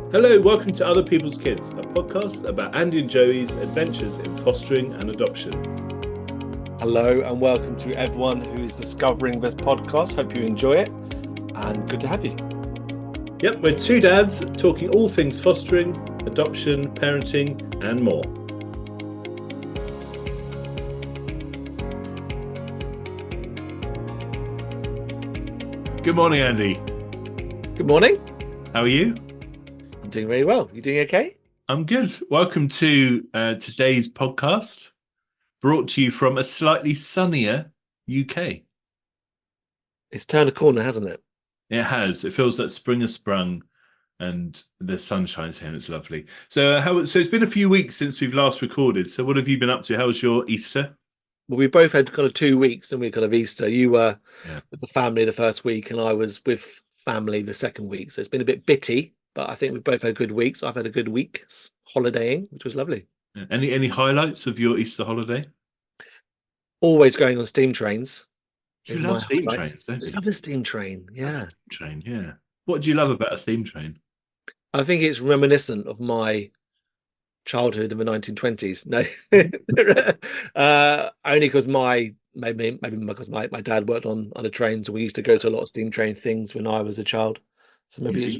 Hello, welcome to Other People's Kids, a podcast about Andy and Joey's adventures in fostering and adoption. Hello and welcome to everyone who is discovering this podcast. Hope you enjoy it and good to have you. Yep, we're two dads talking all things fostering, adoption, parenting, and more. Good morning, Andy. Good morning. How are you? I'm doing very well. You doing okay? I'm good. Welcome to today's podcast, brought to you from a slightly sunnier UK. It's turned a corner, hasn't it? It has. It feels like spring has sprung and the sun shines here and it's lovely. So so it's been a few weeks since we've last recorded. So what have you been up to? How was your Easter? Well, we both had kind of 2 weeks and we kind of Easter. You were with the family the first week and I was with family the second week. So it's been a bit bitty, but I think we both had good weeks. I've had a good week holidaying, which was lovely. Any highlights of your Easter holiday? Always going on steam trains. You love steam trains, don't you? I love a steam train, yeah. Train, yeah. What do you love about a steam train? I think it's reminiscent of my childhood in the 1920s. No, only because maybe because my dad worked on a train, so we used to go to a lot of steam train things when I was a child. So maybe it's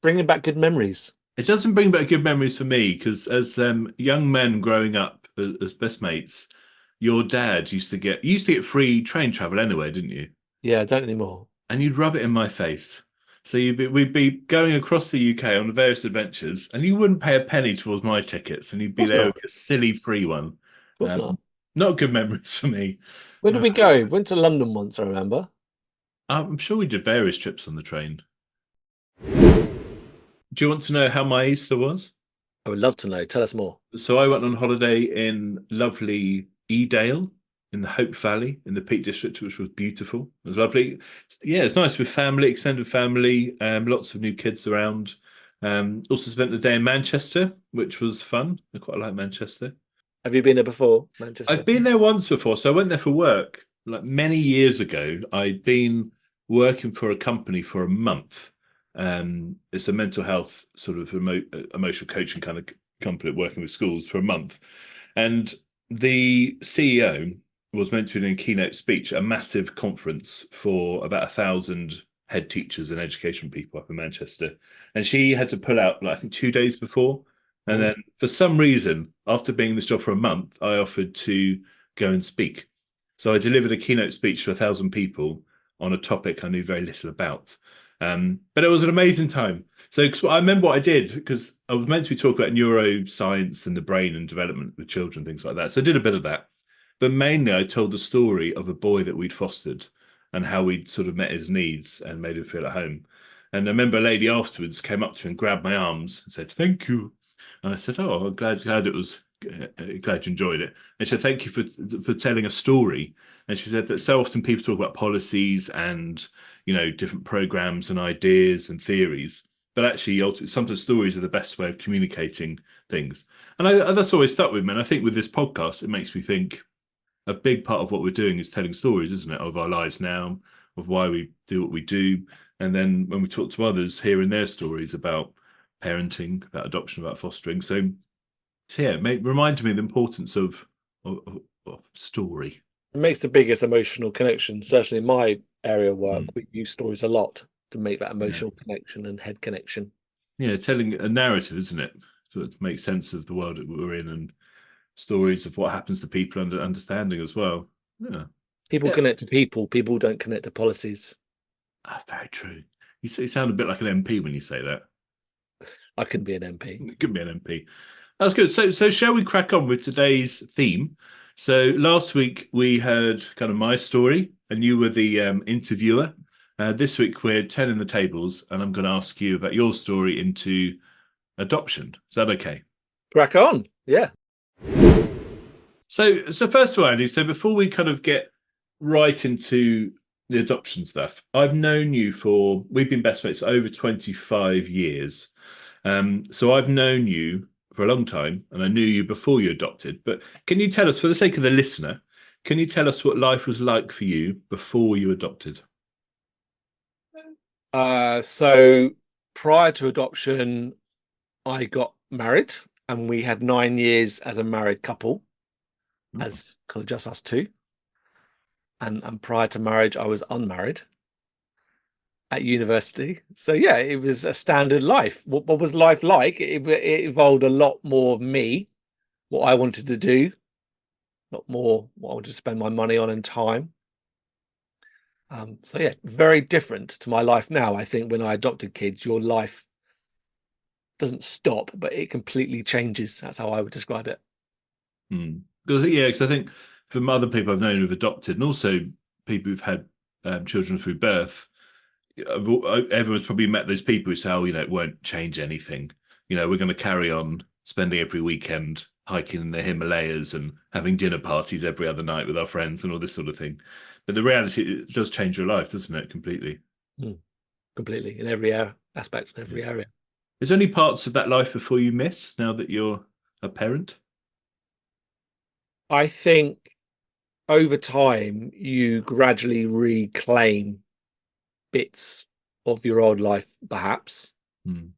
bringing back good memories. It doesn't bring back good memories for me because as young men growing up as best mates, your dad used to get free train travel anyway, didn't you? Yeah, I don't anymore. And you'd rub it in my face. So we'd be going across the UK on various adventures, and you wouldn't pay a penny towards my tickets, and you'd be there with a silly free one. Of course not. Not good memories for me. Where did we go? Went to London once, I remember. I'm sure we did various trips on the train. Do you want to know how my Easter was? I would love to know. Tell us more. So I went on holiday in lovely Edale in the Hope Valley in the Peak District, which was beautiful. It was lovely. Yeah, it's nice with family, extended family, lots of new kids around. Also spent the day in Manchester, which was fun. I quite like Manchester. Have you been there before, Manchester? I've been there once before. So I went there for work. Like many years ago, I'd been working for a company for a month. It's a mental health sort of emotional coaching kind of company working with schools for a month. And the CEO was meant to be doing a keynote speech at a massive conference for about 1,000 head teachers and education people up in Manchester. And she had to pull out, I think, 2 days before. And then for some reason, after being in this job for a month, I offered to go and speak. So I delivered a keynote speech to 1,000 people on a topic I knew very little about. But it was an amazing time. So I remember what I did because I was meant to be talking about neuroscience and the brain and development with children, things like that. So I did a bit of that. But mainly I told the story of a boy that we'd fostered and how we'd sort of met his needs and made him feel at home. And I remember a lady afterwards came up to me and grabbed my arms and said, "Thank you." And I said, "Oh, I'm glad it was, glad you enjoyed it." And she said, "Thank you for telling a story." And she said that so often people talk about policies and, different programs and ideas and theories, but actually sometimes stories are the best way of communicating things. And that's always stuck with me. And I think with this podcast, it makes me think a big part of what we're doing is telling stories, isn't it, of our lives now, of why we do what we do. And then when we talk to others, hearing their stories about parenting, about adoption, about fostering. So yeah, remind me the importance of story. It makes the biggest emotional connection. Certainly in my area of work, we use stories a lot to make that emotional connection and head connection. Yeah, telling a narrative, isn't it? So it makes sense of the world that we're in and stories of what happens to people and understanding as well. Yeah. People connect to people. People don't connect to policies. Very true. You sound a bit like an MP when you say that. I could be an MP. It could be an MP. That's good. So shall we crack on with today's theme? So last week we heard kind of my story and you were the interviewer. This week we're turning the tables and I'm going to ask you about your story into adoption. Is that okay? Crack on. Yeah. So first of all, Andy, so before we kind of get right into the adoption stuff, I've known you we've been best mates for over 25 years. So I've known you for a long time and I knew you before you adopted. But can you tell us, for the sake of the listener, can you tell us what life was like for you before you adopted? So prior to adoption, I got married, and we had 9 years as a married couple, Mm. as kind of just us two. And prior to marriage, I was unmarried at university. So yeah, it was a standard life. What was life like? It involved a lot more of me, what I wanted to do, a lot more what I wanted to spend my money on and time. So yeah, very different to my life now. I think when I adopted kids, your life doesn't stop, but it completely changes. That's how I would describe it. Mm. Yeah, because I think from other people I've known who've adopted, and also people who've had children through birth, everyone's probably met those people who say, "Oh, it won't change anything. We're going to carry on spending every weekend hiking in the Himalayas and having dinner parties every other night with our friends and all this sort of thing." But the reality, it does change your life, doesn't it? Completely. Completely, in every aspect, in every area. Is there any parts of that life before you miss now that you're a parent? I think over time, you gradually reclaim bits of your old life, perhaps, Mm.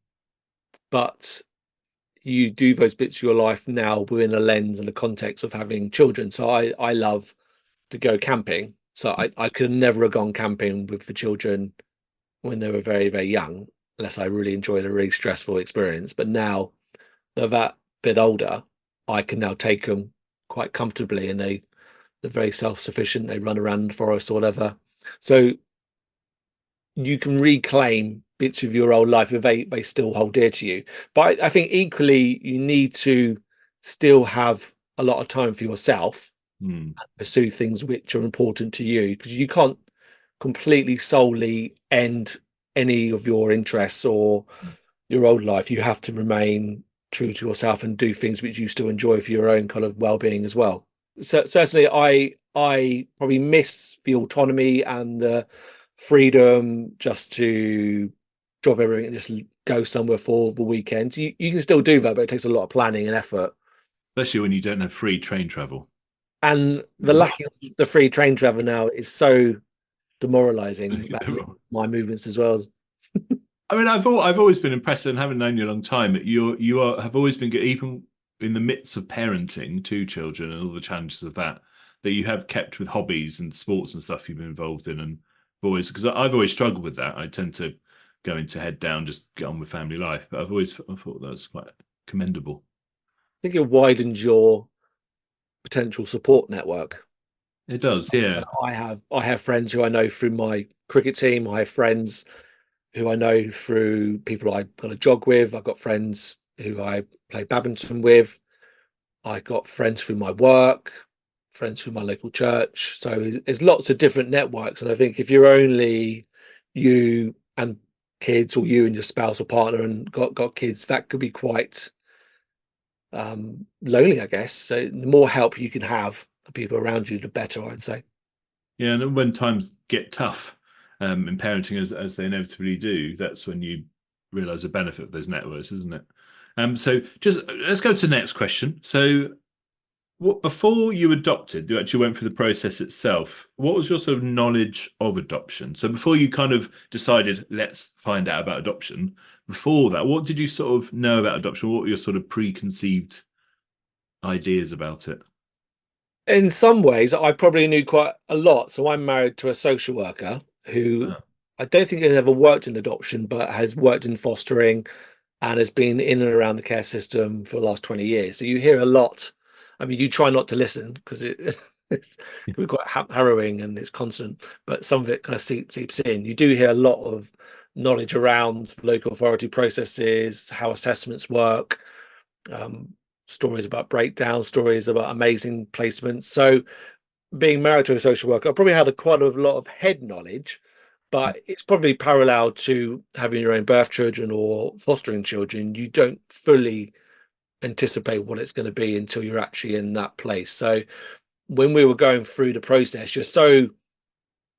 but you do those bits of your life now within a lens and the context of having children. So I love to go camping. So I could never have gone camping with the children when they were very, very young, unless I really enjoyed a really stressful experience. But now they're that bit older, I can now take them quite comfortably, and they're very self-sufficient. They run around the forest or whatever. So you can reclaim bits of your old life if they still hold dear to you. But I think equally you need to still have a lot of time for yourself, Mm. pursue things which are important to you, because you can't completely solely end any of your interests or your old life. You have to remain true to yourself and do things which you still enjoy for your own kind of well-being as well. So certainly I probably miss the autonomy and the freedom just to drop everything and just go somewhere for the weekend. You can still do that, but it takes a lot of planning and effort. Especially when you don't have free train travel. And the lack of the free train travel now is so demoralizing. That my movements as well. I mean, I've always been impressed, and having known you a long time, have always been good, even in the midst of parenting two children and all the challenges of that, that you have kept with hobbies and sports and stuff you've been involved in, and always, because I've always struggled with that. I tend to go into head down, just get on with family life, but I thought that was quite commendable. I think it widens your potential support network. It does, yeah. I have friends who I know through my cricket team. I have friends who I know through people I've got to jog with. I've got friends who I play badminton with. I got friends through my work, friends through my local church. So there's lots of different networks. And I think if you're only you and kids, or you and your spouse or partner and got kids, that could be quite lonely, I guess. So the more help you can have people around you, the better, I'd say. Yeah, and then when times get tough in parenting, as they inevitably do, that's when you realise the benefit of those networks, isn't it? So just let's go to the next question. So, what before you adopted, you actually went through the process itself. What was your sort of knowledge of adoption? So before you kind of decided, let's find out about adoption. Before that, what did you sort of know about adoption? What were your sort of preconceived ideas about it? In some ways, I probably knew quite a lot. So I'm married to a social worker who Ah, I don't think has ever worked in adoption, but has worked in fostering and has been in and around the care system for the last 20 years. So you hear a lot. I mean, you try not to listen because it's can be quite harrowing and it's constant, but some of it kind of seeps in. You do hear a lot of knowledge around local authority processes, how assessments work, um, stories about breakdown, stories about amazing placements. So being married to a social worker, I probably had quite a lot of head knowledge, but it's probably parallel to having your own birth children or fostering children. You don't fully anticipate what it's going to be until you're actually in that place. So when we were going through the process, you're so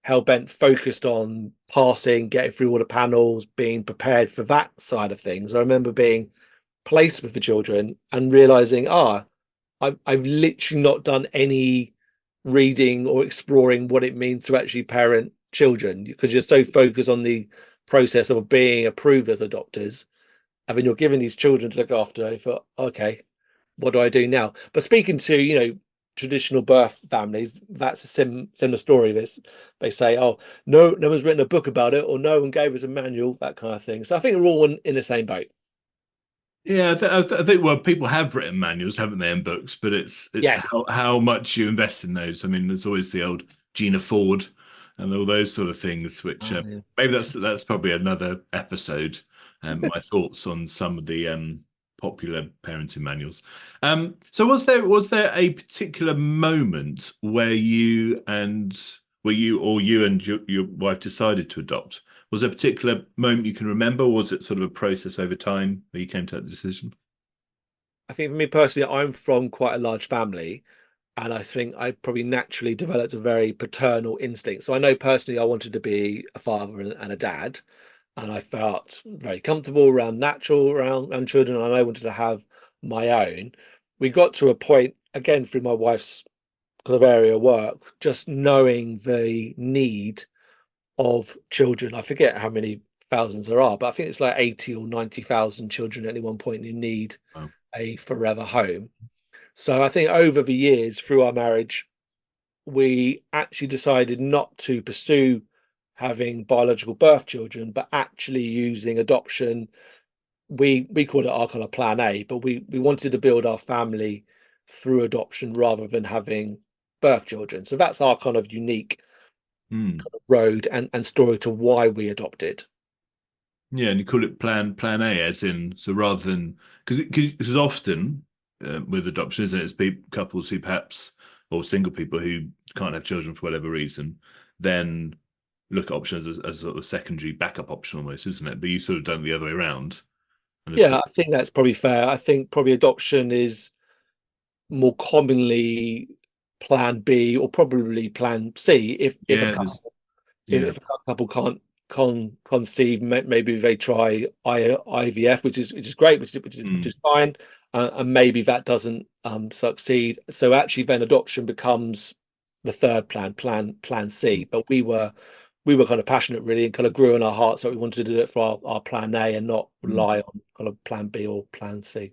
hell bent focused on passing, getting through all the panels, being prepared for that side of things. I remember being placed with the children and realizing, I've literally not done any reading or exploring what it means to actually parent children, because you're so focused on the process of being approved as adopters and then you're given these children to look after. You thought, okay, what do I do now? But speaking to, traditional birth families, that's a similar story. They say, oh, no one's written a book about it, or no one gave us a manual, that kind of thing. So I think we're all in the same boat. Yeah, I think well, people have written manuals, haven't they, in books, but it's Yes. how much you invest in those. I mean, there's always the old Gina Ford and all those sort of things, which Oh, yeah. maybe that's probably another episode. My thoughts on some of the popular parenting manuals. So was there a particular moment where you and your wife decided to adopt? Was there a particular moment you can remember, or was it sort of a process over time where you came to that decision? I think for me personally, I'm from quite a large family, and I think I probably naturally developed a very paternal instinct. So I know personally I wanted to be a father and a dad, and I felt very comfortable around around children, and I wanted to have my own. We got to a point again through my wife's kind of area of work, just knowing the need of children. I forget how many thousands there are, but I think it's like 80 or 90,000 children at any one point who need Wow. a forever home. So I think over the years through our marriage, we actually decided not to pursue having biological birth children, but actually using adoption. We called it our kind of plan A, but we wanted to build our family through adoption rather than having birth children. So that's our kind of unique Hmm. road and story to why we adopted. Yeah, and you call it plan A, as in so rather than because often with adoption, isn't it? It's couples who perhaps or single people who can't have children for whatever reason, then look at options as sort of a secondary backup option almost, isn't it? But you sort of done it the other way around. And Yeah, I think that's probably fair. I think probably adoption is more commonly plan B or probably plan C if a yeah, there's couple yeah. if a couple can't conceive, maybe they try IVF, which is great, which Mm, is fine, and maybe that doesn't succeed. So actually, then adoption becomes the third plan mm, C. But we were kind of passionate really and kind of grew in our hearts that we wanted to do it for our plan A and not mm. rely on kind of plan B or plan C.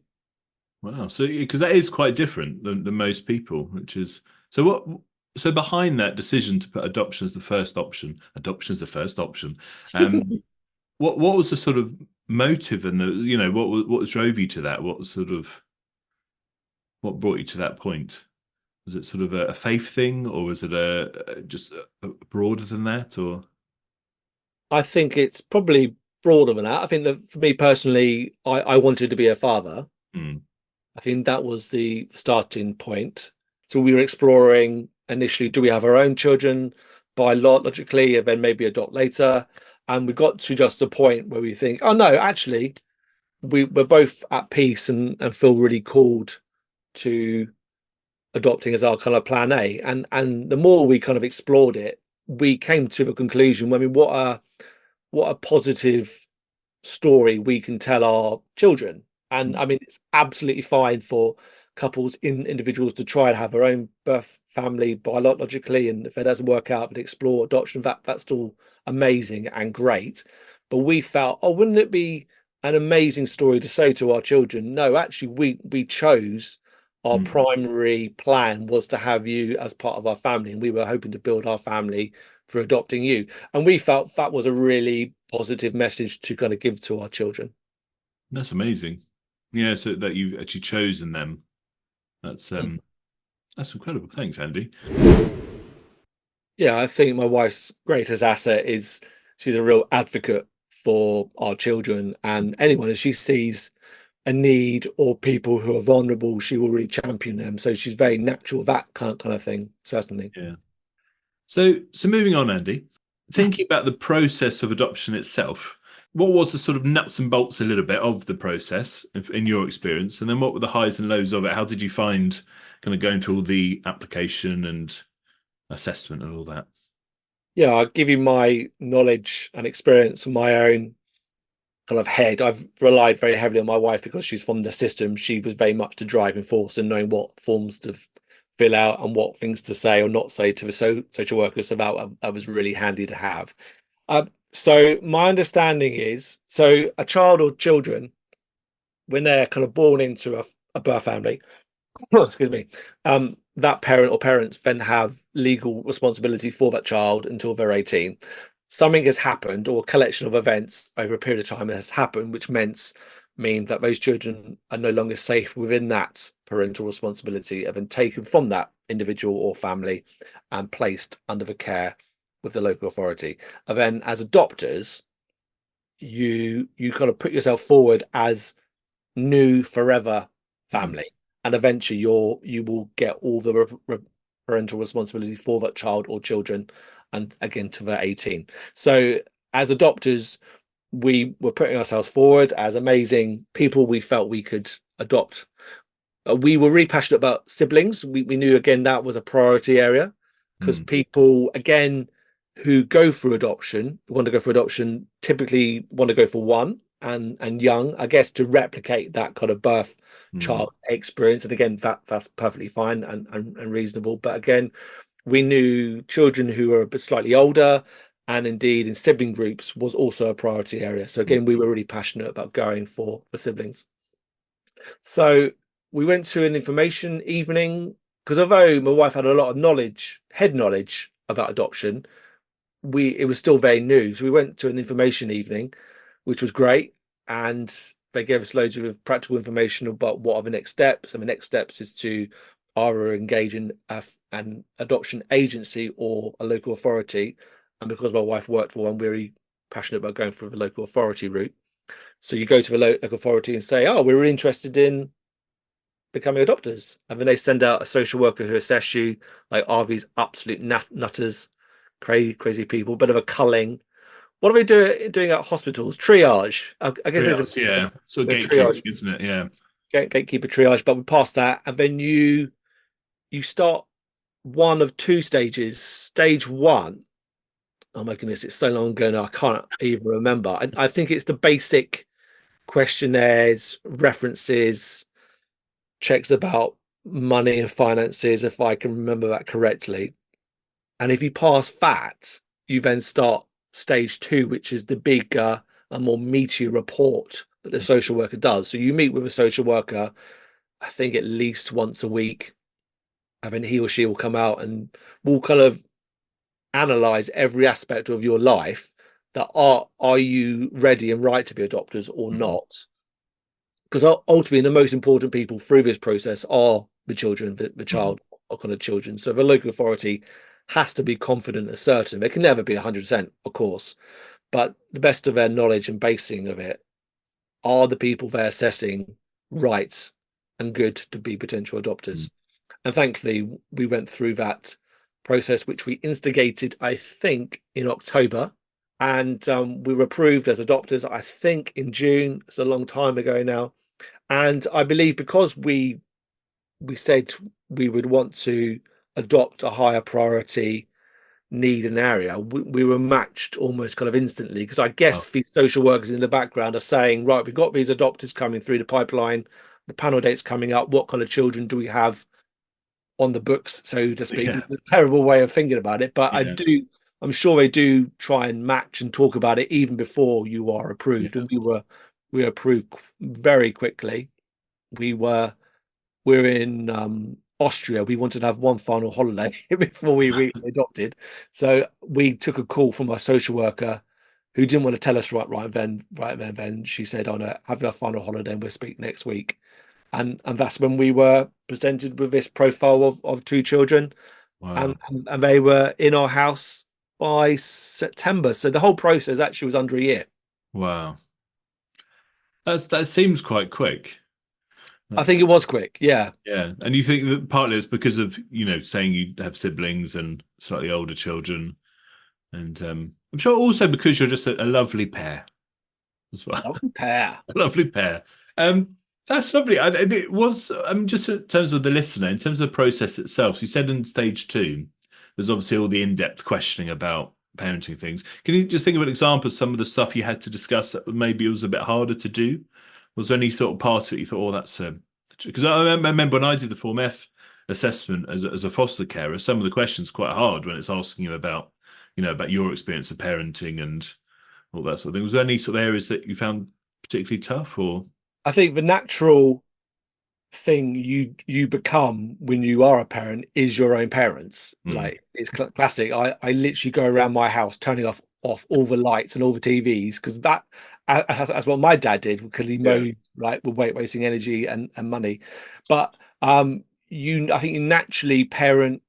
Wow. So because that is quite different than most people, which is so what so behind that decision to put adoption as the first option, adoption as the first option, what was the sort of motive and what drove you to that? What brought you to that point? Was it sort of a faith thing, or was it just broader than that, or I think it's probably broader than that. I think that for me personally, I wanted to be a father. mm, I think that was the starting point. So we were exploring initially, do we have our own children biologically and then maybe adopt later? And we got to just a point where we think, oh no, actually, we're both at peace and feel really called to adopting as our kind of plan A. And the more we kind of explored it, we came to the conclusion, I mean, what a positive story we can tell our children. And mm, I mean, it's absolutely fine for couples individuals to try and have their own birth family biologically, and if it doesn't work out, but explore adoption. That's still amazing and great. But we felt, oh, wouldn't it be an amazing story to say to our children? No, actually, we chose our mm. primary plan was to have you as part of our family, and we were hoping to build our family for adopting you. And we felt that was a really positive message to kind of give to our children. That's amazing. Yeah, so that you've actually chosen them. That's um that's incredible. Thanks, Andy. Yeah, I think my wife's greatest asset is she's a real advocate for our children and anyone as she sees a need or people who are vulnerable, she will really champion them. So she's very natural, that kind of thing, certainly. Yeah. So moving on, Andy, thinking about the process of adoption itself, what was the sort of nuts and bolts a little bit of the process in your experience? And then what were the highs and lows of it? How did you find kind of going through all the application and assessment and all that? Yeah, I'll give you my knowledge and experience from my own kind of head. I've relied very heavily on my wife because she's from the system. She was very much the driving force and knowing what forms to fill out and what things to say or not say to the social workers. So that was really handy to have. So my understanding is, so a child or children when they're kind of born into a birth family, excuse me, that parent or parents then have legal responsibility for that child until they're 18. Something has happened, or a collection of events over a period of time has happened, which mean that those children are no longer safe within that parental responsibility, have been taken from that individual or family and placed under the care with the local authority. And then as adopters, you kind of put yourself forward as new forever family, and eventually you will get all the parental responsibility for that child or children, and again to the 18. So as adopters, we were putting ourselves forward as amazing people we felt we could adopt. We were really passionate about siblings. We knew again that was a priority area, because people again who go for adoption, want to go for adoption, typically want to go for one and young, I guess, to replicate that kind of birth child experience. And again, that's perfectly fine and reasonable. But again, we knew children who were a bit slightly older, and indeed in sibling groups, was also a priority area. So again, we were really passionate about going for the siblings. So we went to an information evening, because although my wife had a lot of head knowledge about adoption, it was still very new. So we went to an information evening, which was great, and they gave us loads of practical information about what are the next steps. And the next steps is to either engage in an adoption agency or a local authority. And because my wife worked for one, we're really passionate about going for the local authority route. So you go to the local authority and say, oh, we're interested in becoming adopters. And then they send out a social worker who assess you, like, are these absolute nutters, crazy people, bit of a culling. What are they doing at hospitals? Triage. I guess Triage, yeah. So gatekeeping, triage, isn't it? Yeah. Gatekeeper triage, but we passed that. And then you start one of two stages. Stage one, oh my goodness, it's so long ago now, I can't even remember. I think it's the basic questionnaires, references, checks about money and finances, if I can remember that correctly. And if you pass that, you then start stage two, which is the bigger and more meaty report that the social worker does. So you meet with a social worker, I think at least once a week, and then he or she will come out and will kind of analyze every aspect of your life, that are you ready and right to be adopters or not? Because ultimately the most important people through this process are the children, the child or kind of children. So the local authority has to be confident and certain. It can never be 100%, of course, but the best of their knowledge and basing of it, are the people they're assessing right and good to be potential adopters. And thankfully we went through that process, which we instigated, I think, in October, and we were approved as adopters, I think, in June. It's a long time ago now. And I believe because we said we would want to adopt a higher priority need and area, we were matched almost kind of instantly, because I guess the social workers in the background are saying, right, we've got these adopters coming through the pipeline, the panel date's coming up, what kind of children do we have on the books, so to speak? It's a terrible way of thinking about it, but I'm sure they do try and match and talk about it even before you are approved. And we were approved very quickly. We're in Austria. We wanted to have one final holiday before we adopted. So we took a call from our social worker, who didn't want to tell us right then. She said, oh no, have our final holiday and we'll speak next week. And that's when we were presented with this profile of two children. Wow. And they were in our house by September. So the whole process actually was under a year. Wow. That seems quite quick. I think it was quick. Yeah. Yeah. And you think that partly it's because of, saying you have siblings and slightly older children. And I'm sure also because you're just a lovely pair as well. Lovely pair. A lovely pair. That's lovely. It was, just in terms of the listener, in terms of the process itself, so you said in stage two, there's obviously all the in-depth questioning about parenting things. Can you just think of an example of some of the stuff you had to discuss that maybe it was a bit harder to do? Was there any sort of part of it you thought, oh, that's because I remember when I did the Form F assessment as a foster carer, some of the questions quite hard when it's asking you about, about your experience of parenting and all that sort of thing. Was there any sort of areas that you found particularly tough, or? I think the natural thing you become when you are a parent is your own parents. Like, it's classic. I literally go around my house turning off all the lights and all the TVs, because that's what my dad did, because he mowed, right, with wasting energy and money. But I think you naturally parent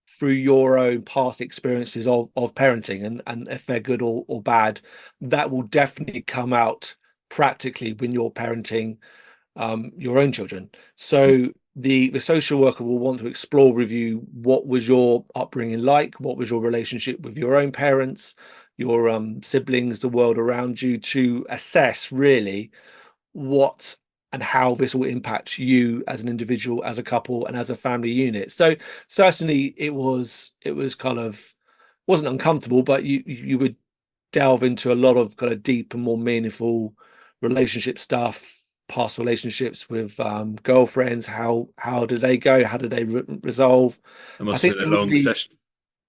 through your own past experiences of parenting, and if they're good or bad, that will definitely come out practically when you're parenting your own children. So the social worker will want to explore with you, what was your upbringing like, what was your relationship with your own parents, your siblings, the world around you, to assess really what and how this will impact you as an individual, as a couple, and as a family unit. So certainly it was kind of, wasn't uncomfortable, but you would delve into a lot of kind of deep and more meaningful relationship stuff, past relationships with girlfriends. How did they go? How did they resolve? It must I have think been a long session.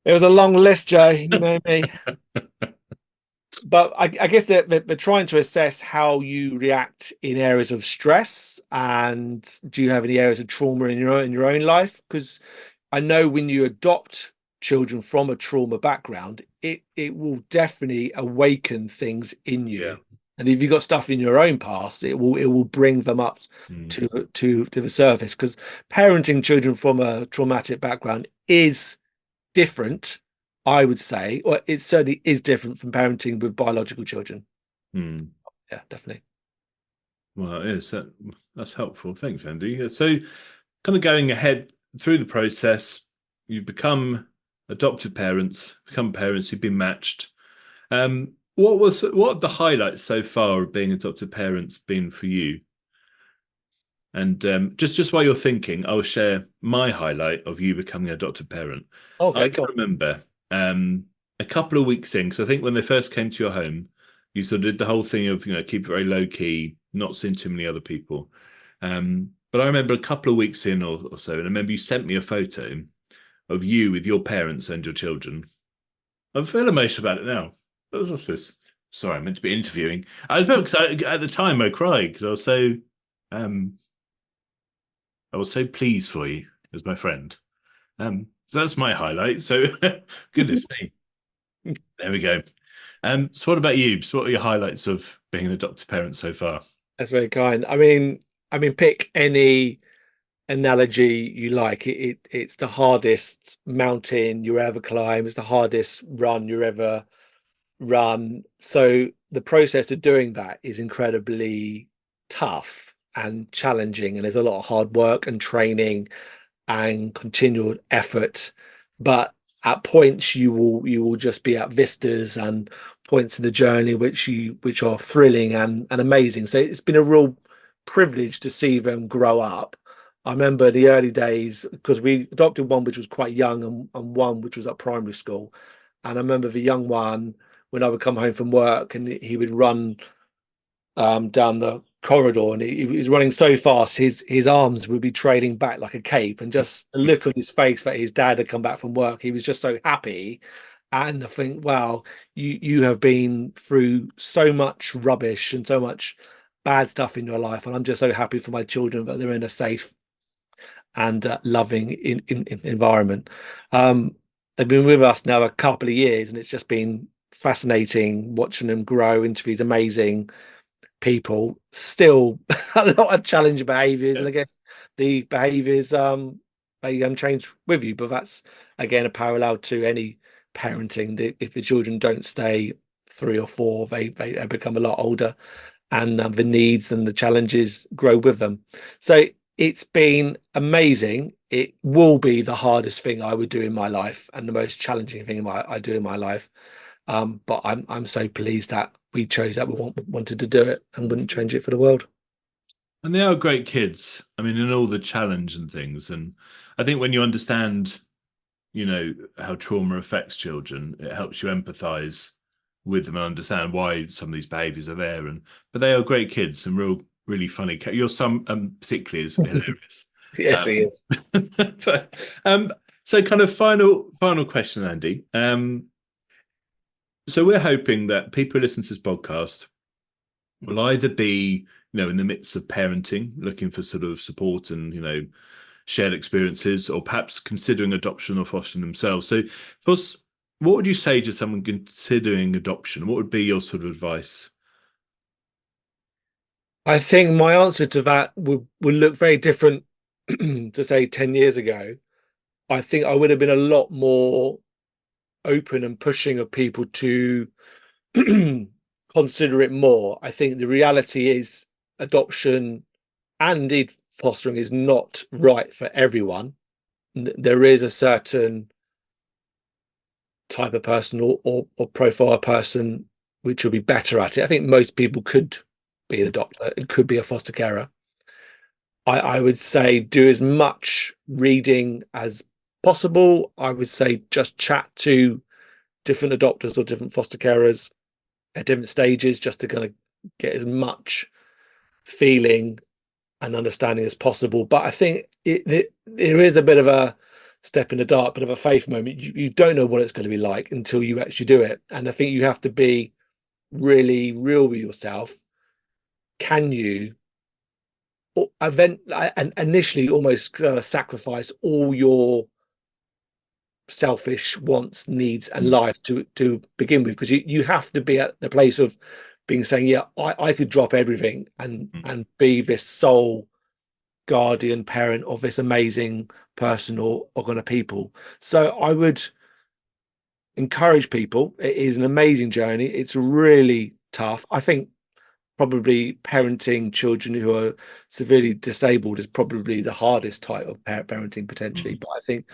it was a long list, Joe. You know me. But I guess they're trying to assess how you react in areas of stress, and do you have any areas of trauma in your own life? Because I know when you adopt children from a trauma background, it will definitely awaken things in you. Yeah. And if you've got stuff in your own past, it will bring them up to the surface. Because parenting children from a traumatic background is different, I would say, or it certainly is different from parenting with biological children. Yeah, definitely. Well, it is. That's helpful. Thanks, Andy. So, kind of going ahead through the process, you become adopted parents, become parents, you've been matched. What are the highlights so far of being adopted parents been for you? And just while you're thinking, I'll share my highlight of you becoming an adopted parent. Okay, I can remember a couple of weeks in, because I think when they first came to your home, you sort of did the whole thing of, keep it very low key, not seeing too many other people. But I remember a couple of weeks in or so, and I remember you sent me a photo of you with your parents and your children. I feel emotional about it now. What's this? Sorry, I meant to be interviewing. I was very excited at the time. I cried because um, I was so pleased for you as my friend. So that's my highlight. So goodness me. There we go. So what about you? So what are your highlights of being an adopted parent so far? that's very kind. I mean, pick any analogy you like. It's the hardest mountain you ever climb. It's the hardest run you ever run. So the process of doing that is incredibly tough and challenging, and there's a lot of hard work and training and continual effort. But at points you will just be at vistas and points in the journey which are thrilling and amazing. So it's been a real privilege to see them grow up. I remember the early days, because we adopted one which was quite young, and one which was at primary school. And I remember the young one, when I would come home from work and he would run down the corridor, and he was running so fast his arms would be trailing back like a cape, and just the look on his face that his dad had come back from work, he was just so happy. And I think, wow, you have been through so much rubbish and so much bad stuff in your life, and I'm just so happy for my children that they're in a safe and loving in environment. They've been with us now a couple of years, and it's just been fascinating watching them grow into these amazing people. Still a lot of challenging behaviors, and I guess the behaviors they change with you, but that's again a parallel to any parenting. If the children don't stay 3 or 4, they become a lot older, and the needs and the challenges grow with them. So it's been amazing. It will be the hardest thing I would do in my life, and the most challenging thing I do in my life. But I'm so pleased that we chose that, we wanted to do it, and wouldn't change it for the world. And they are great kids. I mean, in all the challenge and things. And I think when you understand, how trauma affects children, it helps you empathize with them and understand why some of these behaviors are there. But they are great kids and really funny. Your son, particularly, is hilarious. Yes, he is. But, so kind of final question, Andy. So we're hoping that people who listen to this podcast will either be, in the midst of parenting, looking for sort of support and, shared experiences, or perhaps considering adoption or fostering themselves. So, first, what would you say to someone considering adoption? What would be your sort of advice? I think my answer to that would look very different to say 10 years ago. I think I would have been a lot more open and pushing of people to consider it more. I think the reality is adoption and indeed fostering is not right for everyone. There is a certain type of person or profile of person which will be better at it. I think most people could be an adopter. It could be a foster carer. I would say do as much reading as possible. I would say just chat to different adopters or different foster carers at different stages, just to kind of get as much feeling and understanding as possible. But I think there is a bit of a step in the dark, bit of a faith moment. You don't know what it's going to be like until you actually do it. And I think you have to be really real with yourself. Can you and initially almost sacrifice all your selfish wants, needs, and life to begin with? Because you have to be at the place of being saying, yeah, I could drop everything and be this sole guardian parent of this amazing person or kind of people. So I would encourage people. It is an amazing journey. It's really tough. I think probably parenting children who are severely disabled is probably the hardest type of parenting potentially. But I think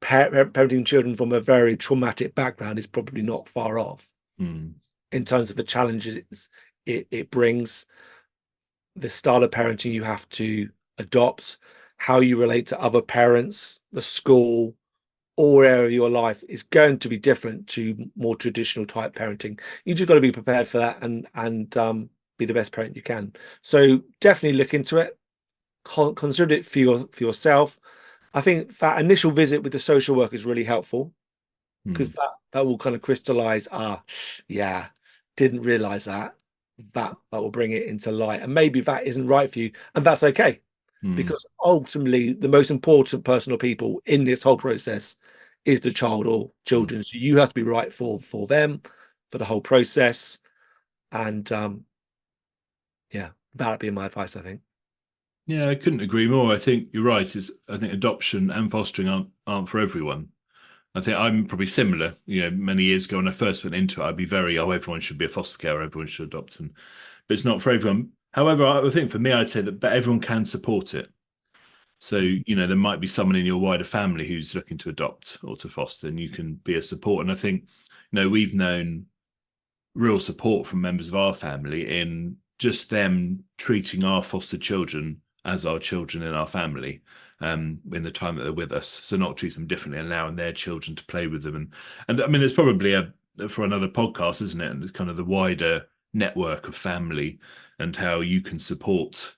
parenting children from a very traumatic background is probably not far off in terms of the challenges it brings, the style of parenting you have to adopt, how you relate to other parents, the school, all area of your life is going to be different to more traditional type parenting. You just got to be prepared for that and be the best parent you can. So definitely look into it. Consider it for yourself. I think that initial visit with the social worker is really helpful because that will kind of crystallize. Yeah, didn't realize that. That will bring it into light, and maybe that isn't right for you, and that's okay. Because ultimately the most important person or people in this whole process is the child or children. So you have to be right for them, for the whole process. And yeah, that'd be my advice, I think. Yeah, I couldn't agree more. I think you're right. I think adoption and fostering aren't for everyone. I think I'm probably similar. Many years ago when I first went into it, I'd be very, everyone should be a foster care, everyone should adopt, but it's not for everyone. However, I think for me, I'd say that everyone can support it. So, there might be someone in your wider family who's looking to adopt or to foster, and you can be a support. And I think, we've known real support from members of our family in just them treating our foster children as our children in our family in the time that they're with us. So not treat them differently, allowing their children to play with them. And I mean, there's probably for another podcast, isn't it? And it's kind of the wider network of family and how you can support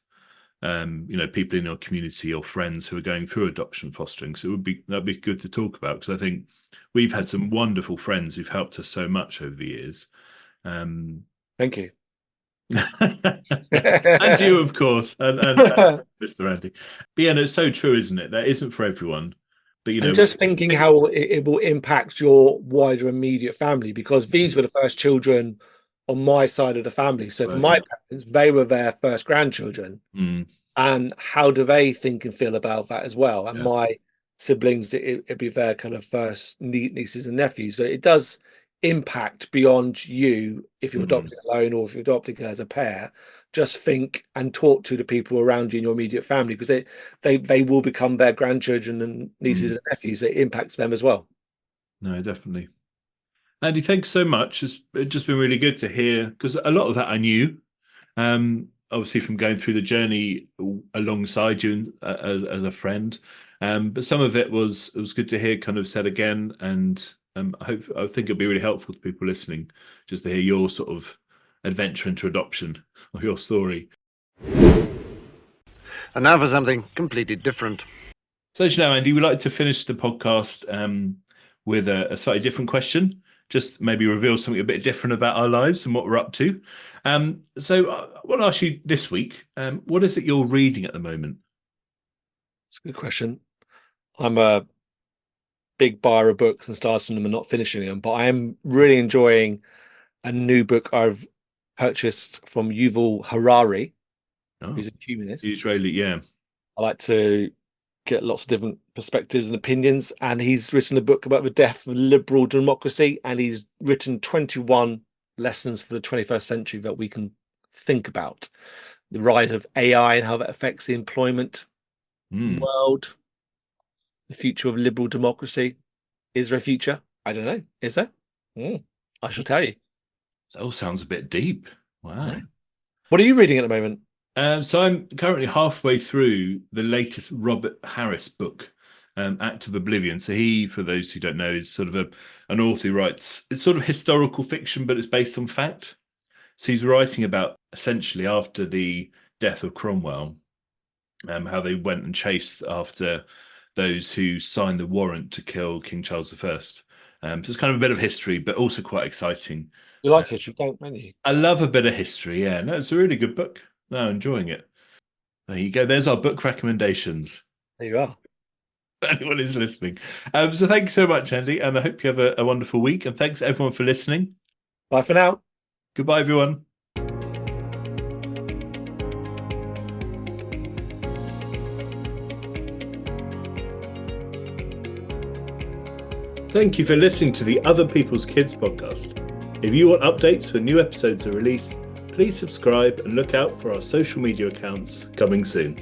people in your community or friends who are going through adoption fostering. So that'd be good to talk about, because I think we've had some wonderful friends who've helped us so much over the years. Thank you. And you, of course, and Mr. Andy. But yeah, no, it's so true, isn't it? That isn't for everyone. But and just thinking how it will impact your wider immediate family, because these were the first children on my side of the family. So for my parents, they were their first grandchildren. And how do they think and feel about that as well? And my siblings, it'd be their kind of first nieces and nephews. So it does impact beyond you if you're adopting alone or if you're adopting as a pair. Just think and talk to the people around you in your immediate family, because they will become their grandchildren and nieces and nephews. It impacts them as well. No, definitely. Andy, thanks so much. It's just been really good to hear, because a lot of that I knew, obviously from going through the journey alongside you as a friend. But some of it was good to hear kind of said again, and I think it'll be really helpful to people listening just to hear your sort of adventure into adoption or your story. And now for something completely different. So, Andy, we'd like to finish the podcast with a slightly different question. Just maybe reveal something a bit different about our lives and what we're up to. So I want to ask you this week, what is it you're reading at the moment? It's a good question. I'm a big buyer of books and starting them and not finishing them, but I am really enjoying a new book I've purchased from Yuval Harari, who's a humanist. Israeli, yeah. I like to get lots of different perspectives and opinions, and he's written a book about the death of liberal democracy, and he's written 21 lessons for the 21st century that we can think about. The rise of AI and how that affects the employment world, the future of liberal democracy. Is there a future? I don't know. Is there? I shall tell you. That all sounds a bit deep. Wow. What are you reading at the moment? So I'm currently halfway through the latest Robert Harris book, Act of Oblivion. So he, for those who don't know, is sort of an author who writes, it's sort of historical fiction, but it's based on fact. So he's writing about essentially after the death of Cromwell, how they went and chased after those who signed the warrant to kill King Charles I. So it's kind of a bit of history, but also quite exciting. You like history, don't you? I love a bit of history, yeah. No, it's a really good book. No, enjoying it. There you go. There's our book recommendations. There you are. For anyone who's listening. So thank you so much, Andy, and I hope you have a wonderful week. And thanks everyone for listening. Bye for now. Goodbye, everyone. Thank you for listening to the Other People's Kids podcast. If you want updates when new episodes are released, please subscribe and look out for our social media accounts coming soon.